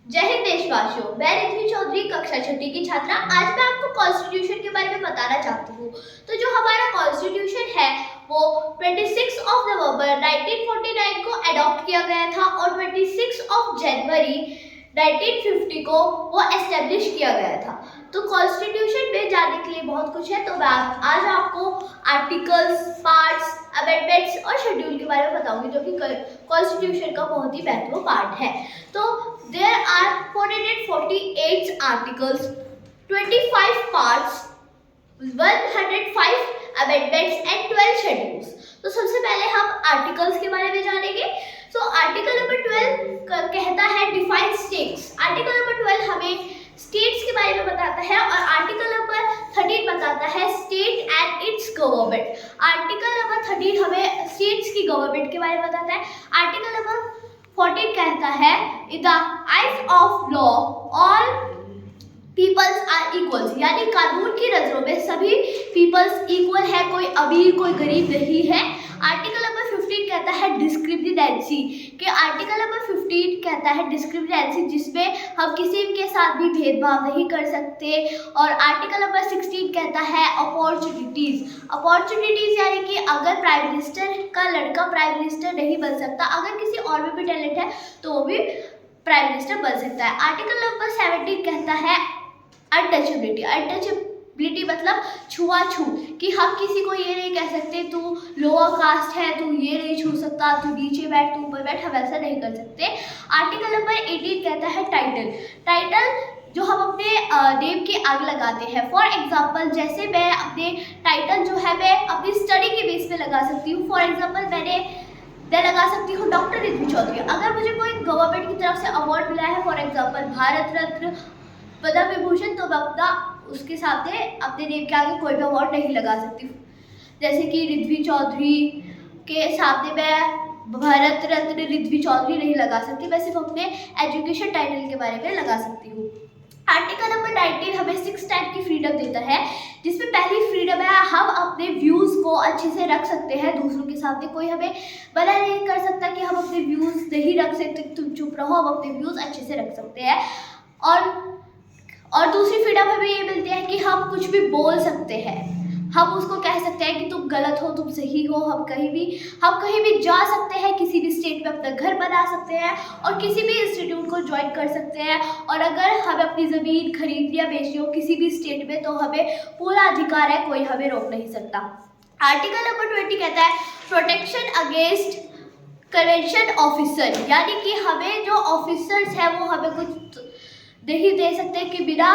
जय हिंद देशवासियों, मैं रिद्धि चौधरी कक्षा छठी की छात्रा। आज मैं आपको कॉन्स्टिट्यूशन के बारे में बताना चाहती हूँ। तो जो हमारा कॉन्स्टिट्यूशन है वो 26 नवंबर 1949 को अडॉप्ट किया गया था और 26 जनवरी 1950 को वो एस्टेब्लिश किया गया था। तो कॉन्स्टिट्यूशन में जाने के लिए बहुत कुछ है, तो मैं आज आपको आर्टिकल्स, पार्ट्स, अमेंडमेंट्स और शेड्यूल के बारे में बताऊंगी, जो कि कॉन्स्टिट्यूशन का बहुत ही महत्वपूर्ण पार्ट है। तो there are 448 articles, 25 parts, 105 amendments and 12 schedules। तो सबसे पहले हम आर्टिकल्स के बारे में जानेंगे। तो आर्टिकल नंबर 12 कहता है डिफाइन स्टेट्स। आर्टिकल नंबर 12 हमें स्टेट्स के बारे में बताता है और आर्टिकल नंबर 13 बताता है state and it's government. Article number 13 हमें स्टेट्स की गवर्नमेंट के बारे में बताता है। आर्टिकल नंबर 14 कहता है in the eyes of law all peoples are equal, यानी कानून की नजरों में सभी पीपल्स इक्वल है, कोई अमीर कोई गरीब नहीं है। आर्टिकल नंबर 15 कहता है डिस्क्रिमिनेंसी के आर्टिकल नंबर 15 कहता है डिस्क्रिमिनेंसी, जिसमें हम किसी के साथ भी भेदभाव नहीं कर सकते। और आर्टिकल नंबर 16 कहता है अपॉर्चुनिटीज। अपॉर्चुनिटीज यानी कि अगर प्राइम मिनिस्टर का लड़का प्राइम मिनिस्टर नहीं बन सकता, अगर किसी और में भी टैलेंट है तो वो भी प्राइम मिनिस्टर बन सकता है। आर्टिकल नंबर 17 कहता है अनटचेबिलिटी। अनटचेबिलिटी मतलब छुआछूत, कि हम किसी को ये नहीं कह सकते तू लोअर कास्ट है, तू ये नहीं छू सकता, तू नीचे बैठ, तू ऊपर बैठ, हम ऐसा नहीं कर सकते। आर्टिकल नंबर 18 कहता है टाइटल। टाइटल जो हम अपने नेम के आगे लगाते हैं। फॉर एग्जाम्पल, जैसे मैं अपने टाइटल जो है मैं अपनी स्टडी के बेस पे लगा सकती हूँ। फॉर एग्जाम्पल मैं लगा सकती हूँ डॉक्टर रिद्धि चौधरी। अगर मुझे कोई गवर्नमेंट की तरफ से अवार्ड मिला है, फॉर एग्जाम्पल भारत रत्न, पद्म विभूषण, तो मैं अपना उसके सामने अपने नेम के आगे कोई भी अवार्ड नहीं लगा सकती। जैसे कि रिद्धि चौधरी के सामने मैं भारत रत्न रिद्धि चौधरी नहीं लगा सकती, मैं सिर्फ अपने एजुकेशन टाइटल के बारे में लगा सकती हूँ। आर्टिकल नंबर 19 हमें 6 टाइप की फ्रीडम देता है, जिसमें पहली फ्रीडम है हम अपने व्यूज़ को अच्छे से रख सकते हैं दूसरों के सामने। कोई हमें मना नहीं कर सकता कि हम अपने व्यूज़ नहीं रख सकते, तुम चुप रहो, हम अपने व्यूज़ अच्छे से रख सकते हैं। और दूसरी फ्रीडम हमें ये मिलती है कि हम कुछ भी बोल सकते हैं, हम उसको कह सकते हैं कि तुम गलत हो, तुम सही हो। हम कहीं भी जा सकते हैं, किसी भी स्टेट में अपना घर बना सकते हैं और किसी भी इंस्टीट्यूट को ज्वाइन कर सकते हैं। और अगर हमें अपनी ज़मीन खरीदनी या बेचनी हो किसी भी स्टेट में, तो हमें पूरा अधिकार है, कोई हमें रोक नहीं सकता। आर्टिकल नंबर 20 कहता है प्रोटेक्शन अगेंस्ट कन्वेंशन ऑफिसर, यानी कि हमें जो ऑफिसर्स हैं वो हमें कुछ नहीं दे सकते कि बिना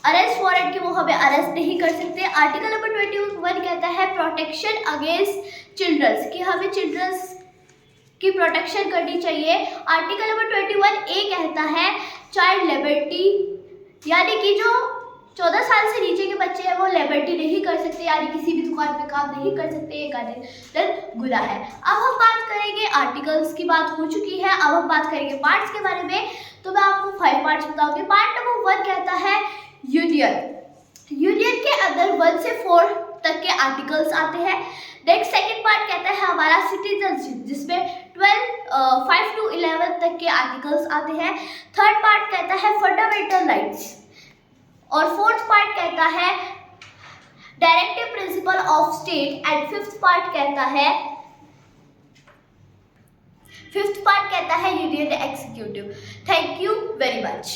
अरेस्ट वारंट के वो हमें अरेस्ट नहीं कर सकते। आर्टिकल नंबर 21 कहता है प्रोटेक्शन अगेंस्ट चिल्ड्रंस, कि हमें चिल्ड्रंस की प्रोटेक्शन करनी चाहिए। आर्टिकल नंबर 21A कहता है चाइल्ड लिबर्टी, यानी कि जो 14 साल से नीचे के बच्चे हैं वो लिबर्टी नहीं कर सकते, यानी किसी भी दुकान पे काम नहीं कर सकते, ये कानून गुनाह है। अब हम बात करेंगे, आर्टिकल्स की बात हो चुकी है, अब हम बात करेंगे पार्ट्स के बारे में। तो मैं आपको 5 पार्ट्स बताऊंगी। पार्ट नंबर 1 कहता है यूनियन। यूनियन के अंदर 1 से 4 तक के आर्टिकल्स आते हैं। नेक्स्ट सेकंड पार्ट कहता है हमारा सिटीजनशिप, जिसमें 5 to 11 तक के आर्टिकल्स आते हैं। थर्ड पार्ट कहता है फंडामेंटल राइट्स और फोर्थ पार्ट कहता है directive principle of state and fifth part कहता है union executive. Thank you very much.